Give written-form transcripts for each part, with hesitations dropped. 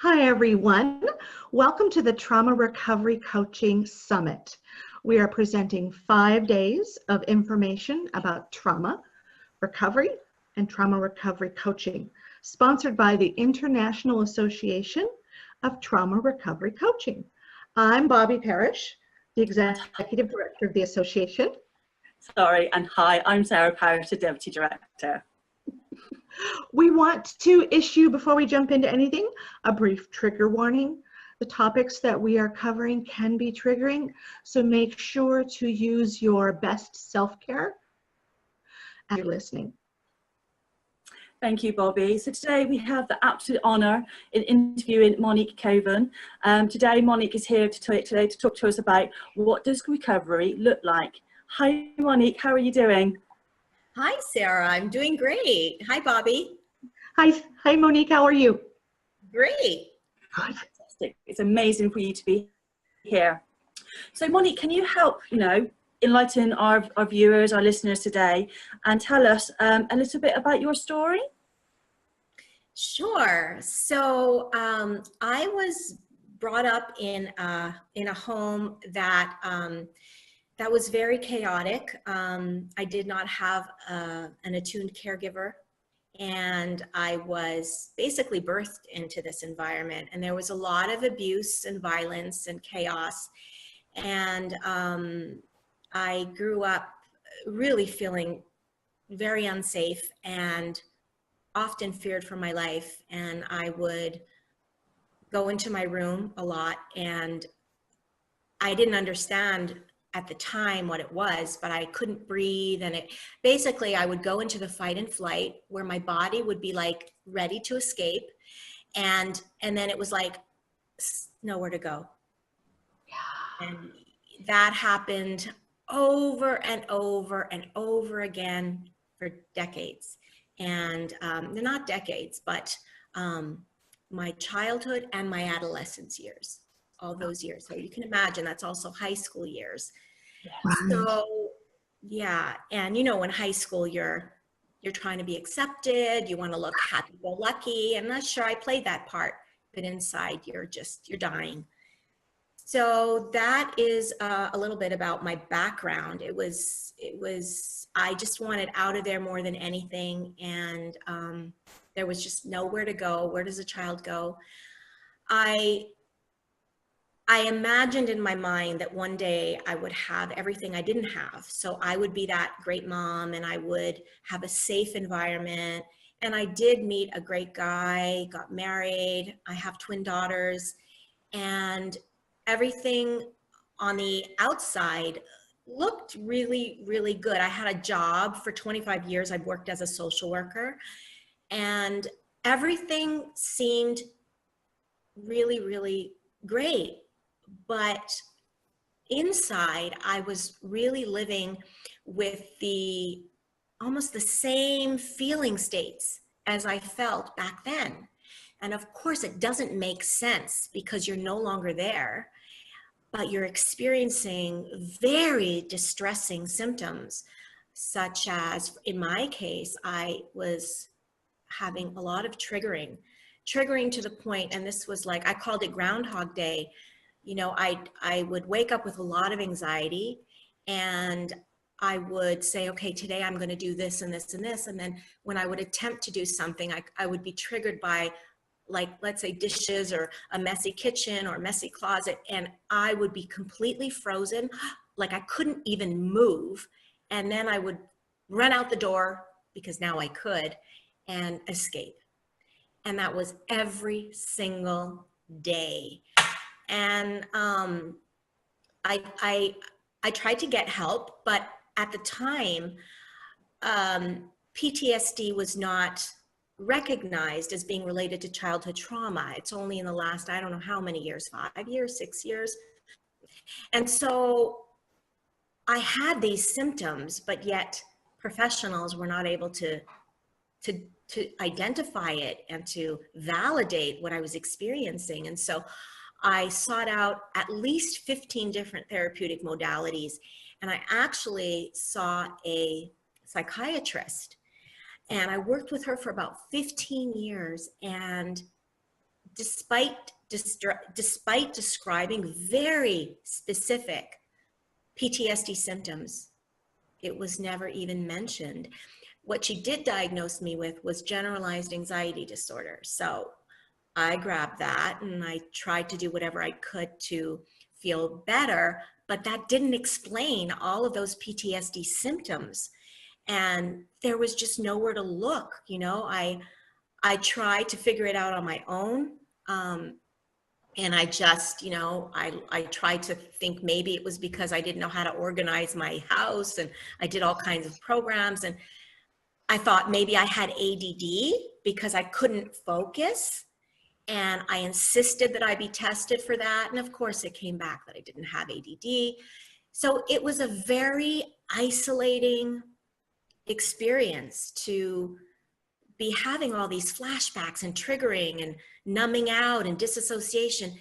Hi, everyone. Welcome to the Trauma Recovery Coaching Summit. We are presenting 5 days of information about trauma, recovery, and trauma recovery coaching, sponsored by the International Association of Trauma Recovery Coaching. I'm Bobby Parrish, the Executive Director of the association. Sorry, and hi, I'm Sarah Parrish, the Deputy Director. We want to issue, before we jump into anything, a brief trigger warning. The topics that we are covering can be triggering, so make sure to use your best self-care as you're listening. Thank you, Bobby. So today we have the absolute honour in interviewing Monique Koven. Today Monique is here to talk to us about what does recovery look like. Hi Monique, how are you doing? Hi Sarah, I'm doing great. Hi Bobby. Hi Monique, how are you? Great. Fantastic. It's amazing for you to be here. So Monique, can you help, enlighten our viewers, our listeners today, and tell us a little bit about your story? Sure. So I was brought up in a home that that was very chaotic. I did not have an attuned caregiver, and I was basically birthed into this environment, and there was a lot of abuse and violence and chaos. And I grew up really feeling very unsafe and often feared for my life. And I would go into my room a lot, and I didn't understand at the time what it was, but I couldn't breathe. And basically I would go into the fight and flight where my body would be like ready to escape. And then it was like nowhere to go. Yeah. And that happened over and over and over again for decades. And they're not decades, but my childhood and my adolescence years, all those years. So you can imagine that's also high school years. Right. So yeah, and in high school you're trying to be accepted, you want to look happy-go-lucky. I'm not sure I played that part, but inside you're dying. So that is a little bit about my background. It was I just wanted out of there more than anything, and there was just nowhere to go. Where does a child go? I imagined in my mind that one day I would have everything I didn't have. So I would be that great mom, and I would have a safe environment. And I did meet a great guy, got married. I have twin daughters, and everything on the outside looked really, really good. I had a job for 25 years. I'd worked as a social worker, and everything seemed really, really great. But inside, I was really living with almost the same feeling states as I felt back then. And of course, it doesn't make sense because you're no longer there, but you're experiencing very distressing symptoms, such as, in my case, I was having a lot of triggering to the point, and this was like, I called it Groundhog Day. I would wake up with a lot of anxiety, and I would say, okay, today I'm going to do this and this and this. And then when I would attempt to do something, I would be triggered by, like, let's say dishes or a messy kitchen or a messy closet. And I would be completely frozen. Like I couldn't even move. And then I would run out the door, because now I could, and escape. And that was every single day. And I tried to get help, but at the time, PTSD was not recognized as being related to childhood trauma. It's only in the last, I don't know how many years, 5 years, 6 years. And so I had these symptoms, but yet professionals were not able to identify it and to validate what I was experiencing. And so I sought out at least 15 different therapeutic modalities, and I actually saw a psychiatrist, and I worked with her for about 15 years. And despite describing very specific PTSD symptoms, it was never even mentioned. What she did diagnose me with was generalized anxiety disorder. So I grabbed that and I tried to do whatever I could to feel better, but that didn't explain all of those PTSD symptoms. And there was just nowhere to look. You know, I tried to figure it out on my own. And I just, you know, I tried to think maybe it was because I didn't know how to organize my house, and I did all kinds of programs, and I thought maybe I had ADD because I couldn't focus, and I insisted that I be tested for that. And of course it came back that I didn't have ADD. So it was a very isolating experience to be having all these flashbacks and triggering and numbing out and disassociation,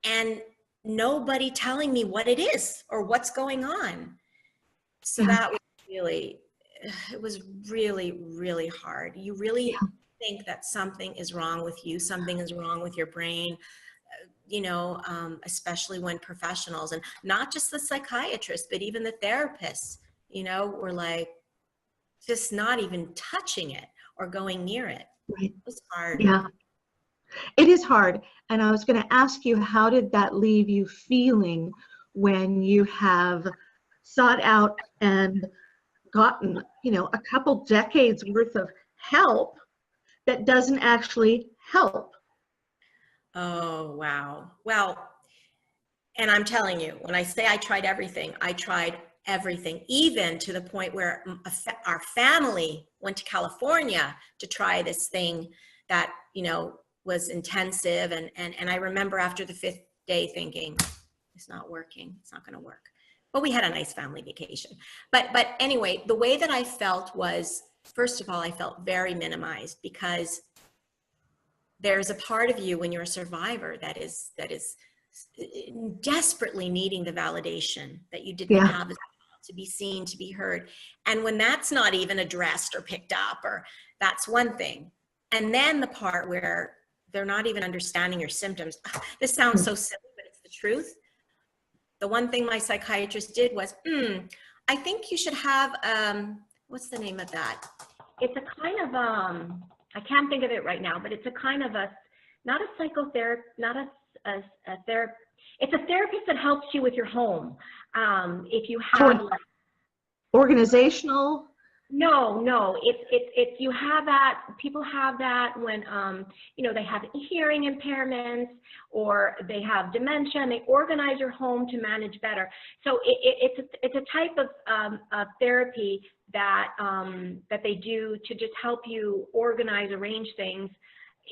and nobody telling me what it is or what's going on. So that was really, it was really, really hard. You really think that something is wrong with you, something is wrong with your brain, you know, especially when professionals, and not just the psychiatrists, but even the therapists, you know, were like, just not even touching it or going near it. Right. It was hard. Yeah, it is hard. And I was going to ask you, how did that leave you feeling when you have sought out and gotten, you know, a couple decades worth of help that doesn't actually help? Oh, wow. Well, and I'm telling you, when I say I tried everything, even to the point where our family went to California to try this thing that, you know, was intensive. And I remember after the 5th day thinking, it's not working. It's not going to work. But we had a nice family vacation. But anyway, the way that I felt was, first of all, I felt very minimized, because there's a part of you when you're a survivor that is desperately needing the validation that you didn't have, to be seen, to be heard. And when that's not even addressed or picked up, or that's one thing. And then the part where they're not even understanding your symptoms. This sounds so silly, but it's the truth. The one thing my psychiatrist did was, I think you should have, what's the name of that? It's a kind of, I can't think of it right now, but it's a kind of not a psychotherapist, not a therapist. It's a therapist that helps you with your home. If you have organizational. No, it's you have that, people have that when, you know, they have hearing impairments or they have dementia, and they organize your home to manage better. So it's a type of therapy that, that they do to just help you organize, arrange things.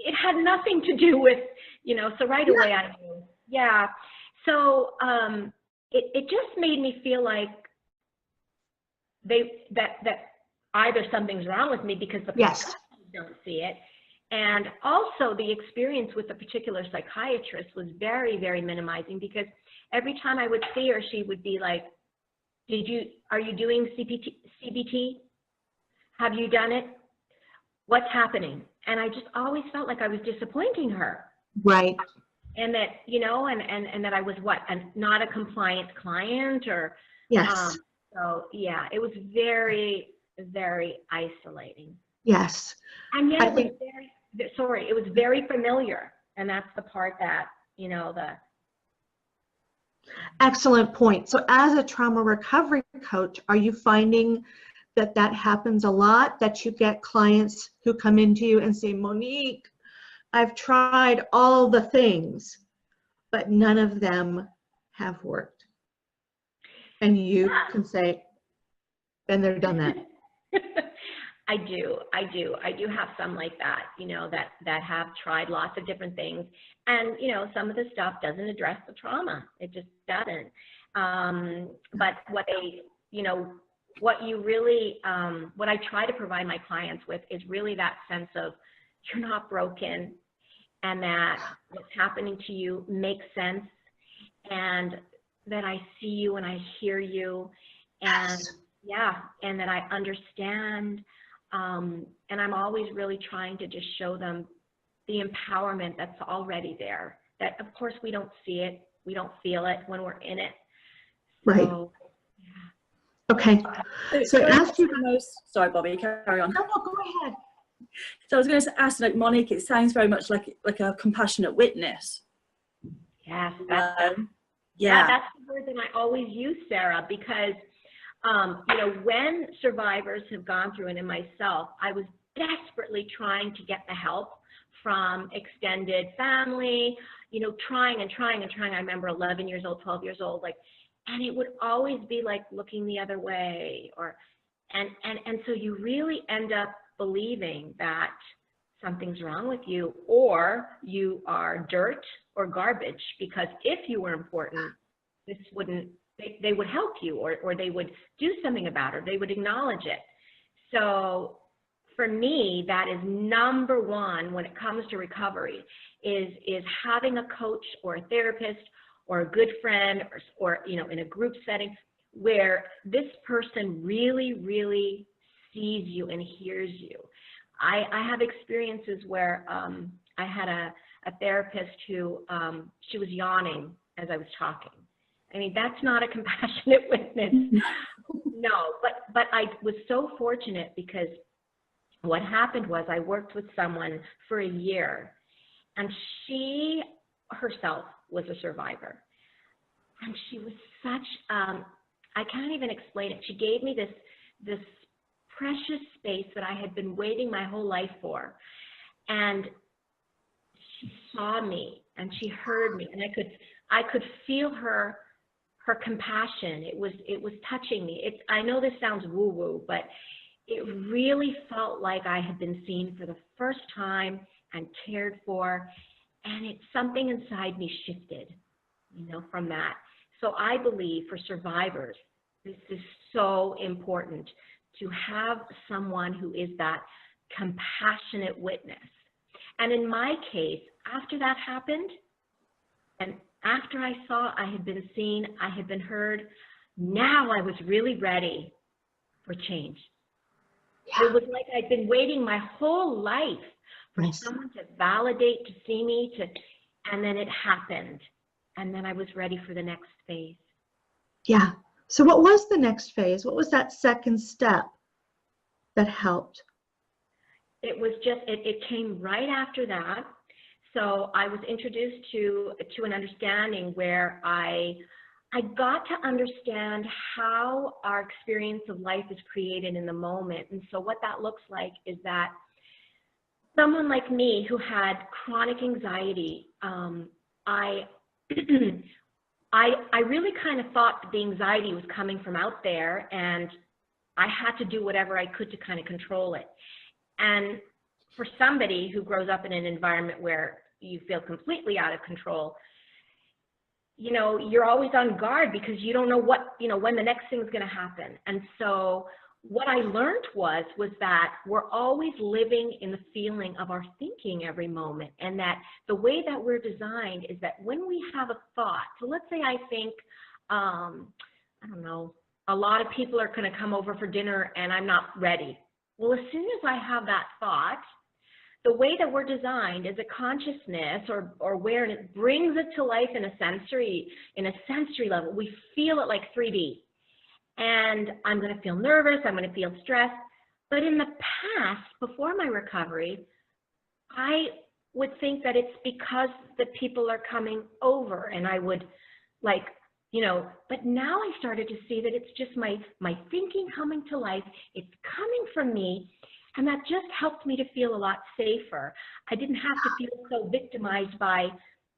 It had nothing to do with, you know, so right away I knew. Yeah. So it just made me feel like that either something's wrong with me because the professionals don't see it. And also the experience with the particular psychiatrist was very, very minimizing, because every time I would see her, she would be like, are you doing CBT? Have you done it? What's happening? And I just always felt like I was disappointing her. Right. And that, you know, and that I was not a compliant client, or, yes. So yeah, it was very, very isolating. Yes. And yet it was very familiar. And that's the part that, you know, Excellent point. So as a trauma recovery coach, are you finding that happens a lot, that you get clients who come into you and say, Monique, I've tried all the things, but none of them have worked? And you can say, been there, done that. I do have some like that, you know, that have tried lots of different things. And, you know, some of the stuff doesn't address the trauma. It just doesn't. But what they, you know, what you really, what I try to provide my clients with is really that sense of, you're not broken, and that what's happening to you makes sense, and that I see you and I hear you, and and that I understand. And I'm always really trying to just show them the empowerment that's already there. That, of course, we don't see it, we don't feel it when we're in it. Right. So, Okay. So I asked you. Sorry, Bobby, carry on. No, go ahead. So I was going to ask, like, Monique, it sounds very much like a compassionate witness. yes, Yeah. that's the word that I always use, Sarah, because you know, when survivors have gone through, and in myself, I was desperately trying to get the help from extended family, you know, trying. I remember 11 years old, 12 years old, like, and it would always be like looking the other way, and so you really end up believing that something's wrong with you, or you are dirt or garbage, because if you were important, this wouldn't, they would help you, or they would do something about it, or they would acknowledge it. So for me, that is number one when it comes to recovery, is having a coach or a therapist or a good friend, or you know, in a group setting where this person really, really sees you and hears you. I have experiences where I had a therapist who, she was yawning as I was talking. I mean, that's not a compassionate witness. No, but I was so fortunate, because what happened was I worked with someone for a year, and she herself was a survivor. And she was such, I can't even explain it. She gave me this precious space that I had been waiting my whole life for. And she saw me, and she heard me, and I could feel her compassion. It was touching me. I know this sounds woo-woo, but it really felt like I had been seen for the first time and cared for, and something inside me shifted, you know, from that. So I believe for survivors, this is so important to have someone who is that compassionate witness. And in my case, after that happened, and after I saw I had been seen, I had been heard, now I was really ready for change. Yeah. It was like I'd been waiting my whole life for someone to validate, to see me, and then it happened. And then I was ready for the next phase. Yeah. So what was the next phase? What was that second step that helped? It was just, it came right after that. So I was introduced to an understanding where I got to understand how our experience of life is created in the moment. And so what that looks like is that someone like me who had chronic anxiety, I really kind of thought that the anxiety was coming from out there, and I had to do whatever I could to kind of control it. And for somebody who grows up in an environment where you feel completely out of control, you know, you're always on guard because you don't know what, you know, when the next thing's going to happen. And so what I learned was that we're always living in the feeling of our thinking every moment, and that the way that we're designed is that when we have a thought, so let's say I think, I don't know, a lot of people are going to come over for dinner and I'm not ready. Well, as soon as I have that thought, the way that we're designed is a consciousness or awareness brings it to life in a sensory level. We feel it like 3D. And I'm going to feel nervous, I'm going to feel stressed. But in the past, before my recovery, I would think that it's because the people are coming over, and I would, like, you know, but now I started to see that it's just my thinking coming to life. It's coming from me, and that just helped me to feel a lot safer. I didn't have to feel so victimized by,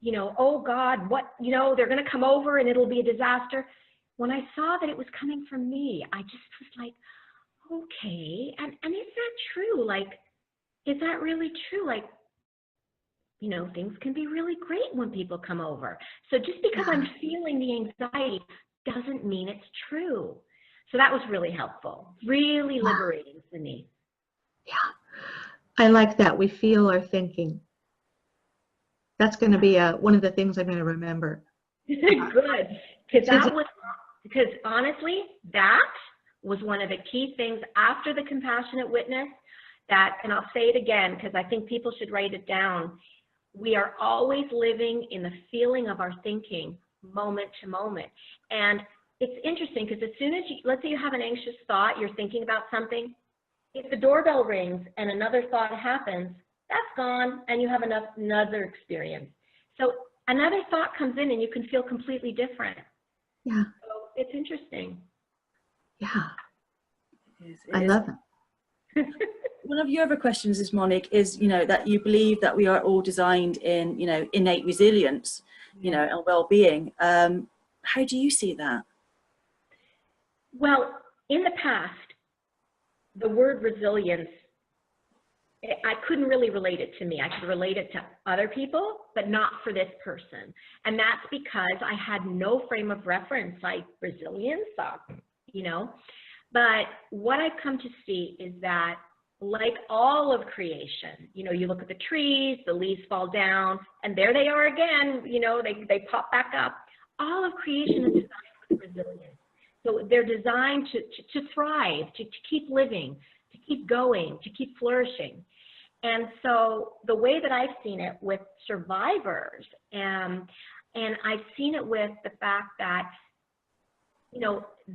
you know, oh God, what, you know, they're going to come over and it'll be a disaster. When I saw that it was coming from me, I just was like, okay, and is that true? Like, is that really true? Like, you know, things can be really great when people come over. So just because I'm feeling the anxiety doesn't mean it's true. So that was really helpful, really liberating for me. Yeah, I like that. We feel our thinking. That's going to be one of the things I'm going to remember. Good, because honestly, that was one of the key things after the compassionate witness that, and I'll say it again because I think people should write it down, we are always living in the feeling of our thinking moment to moment. And it's interesting because as soon as you, let's say you have an anxious thought, you're thinking about something, if the doorbell rings and another thought happens, that's gone and you have another experience. So another thought comes in and you can feel completely different. Yeah. So it's interesting. Yeah. It I love it. One of your other questions is, Monique, is, that you believe that we are all designed in, innate resilience, and well-being. How do you see that? Well, in the past, the word resilience, I couldn't really relate it to me. I could relate it to other people, but not for this person. And that's because I had no frame of reference like resilience, But what I've come to see is that, like all of creation, you look at the trees, the leaves fall down, and there they are again, they pop back up. All of creation is designed for resilience. So they're designed to thrive, to keep living, to keep going, to keep flourishing. And so the way that I've seen it with survivors, and I've seen it with the fact that,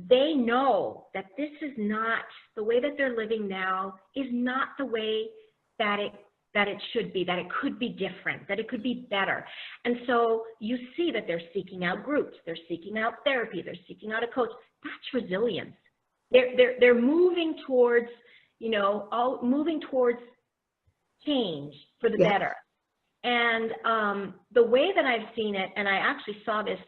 they know that this is not, the way that they're living now is not the way that it should be, that it could be different, that it could be better. And so you see that they're seeking out groups, they're seeking out therapy, they're seeking out a coach. That's resilience. They're moving towards, moving towards change for the better. And the way that I've seen it, and I actually saw this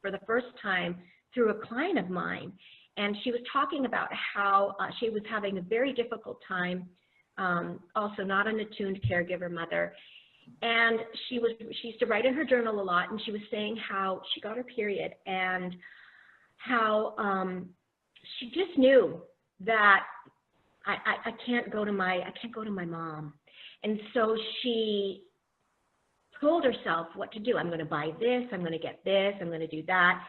for the first time through a client of mine, and she was talking about how she was having a very difficult time, also not an attuned caregiver mother, and she used to write in her journal a lot, and she was saying how she got her period and how she just knew that I can't go to my mom. And so she told herself what to do. I'm going to buy this, I'm going to get this, I'm going to do that.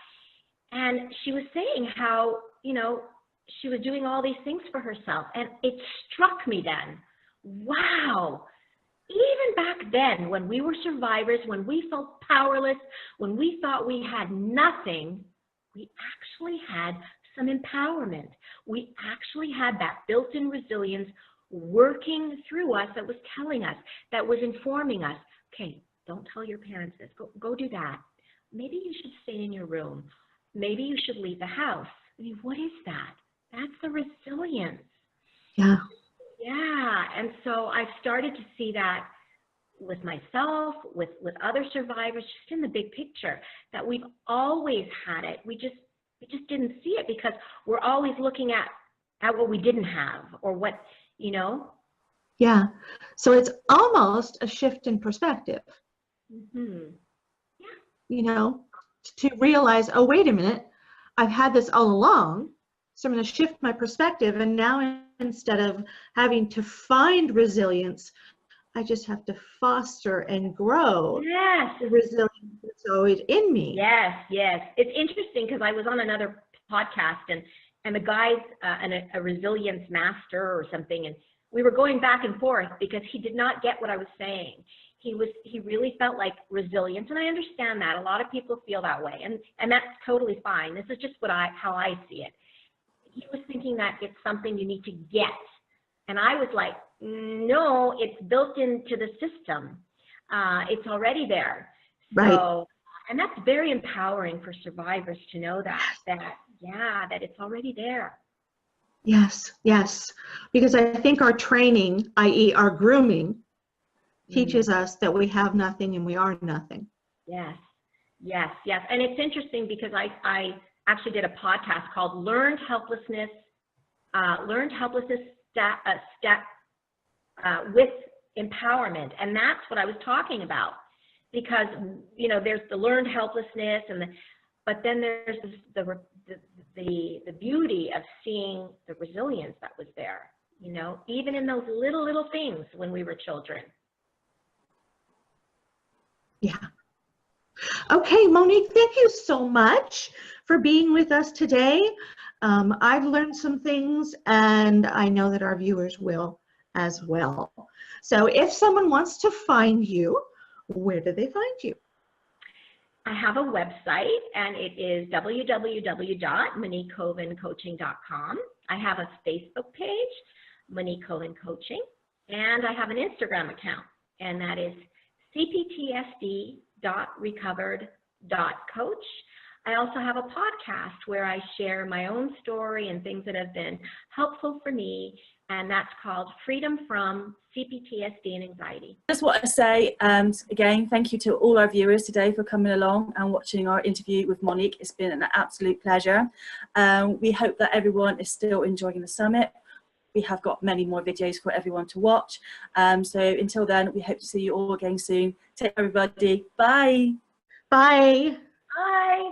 And she was saying how, she was doing all these things for herself. And it struck me then, wow, even back then when we were survivors, when we felt powerless, when we thought we had nothing, we actually had some empowerment. We actually had that built-in resilience working through us that was telling us, that was informing us, okay, don't tell your parents this, go do that. Maybe you should stay in your room. Maybe you should leave the house. I mean, what is that? That's the resilience. Yeah. Yeah, and so I've started to see that with myself, with other survivors, just in the big picture, that we've always had it. We just didn't see it because we're always looking at what we didn't have or what, Yeah. So it's almost a shift in perspective. Mm-hmm. To realize, oh, wait a minute, I've had this all along, so I'm going to shift my perspective, and now instead of having to find resilience, I just have to foster and grow the resilience that's always in me. Yes, yes. It's interesting because I was on another podcast, and the guy's a resilience master or something, and we were going back and forth because he did not get what I was saying. He really felt like resilience, and I understand that. A lot of people feel that way, and that's totally fine. This is just how I see it. He was thinking that it's something you need to get, and I was like, no, it's built into the system. It's already there. Right. So, and that's very empowering for survivors to know that it's already there. Yes, yes. Because I think our training, i.e. our grooming, teaches us that we have nothing and we are nothing. Yes, yes, yes. And it's interesting because I actually did a podcast called Learned Helplessness with Empowerment. And that's what I was talking about because, there's the learned helplessness but then there's the beauty of seeing the resilience that was there, even in those little things when we were children. Yeah. Okay, Monique, thank you so much for being with us today. I've learned some things, and I know that our viewers will as well. So if someone wants to find you, where do they find you? I have a website, and it is www.moniquecovencoaching.com. I have a Facebook page, Monique Koven Coaching, and I have an Instagram account, and that is cptsd.recovered.coach. I also have a podcast where I share my own story and things that have been helpful for me, and that's called Freedom from CPTSD and Anxiety. I just want to say again, thank you to all our viewers today for coming along and watching our interview with Monique. It's been an absolute pleasure. We hope that everyone is still enjoying the summit. We have got many more videos for everyone to watch. So until then, we hope to see you all again soon. Take care, everybody. Bye. Bye. Bye.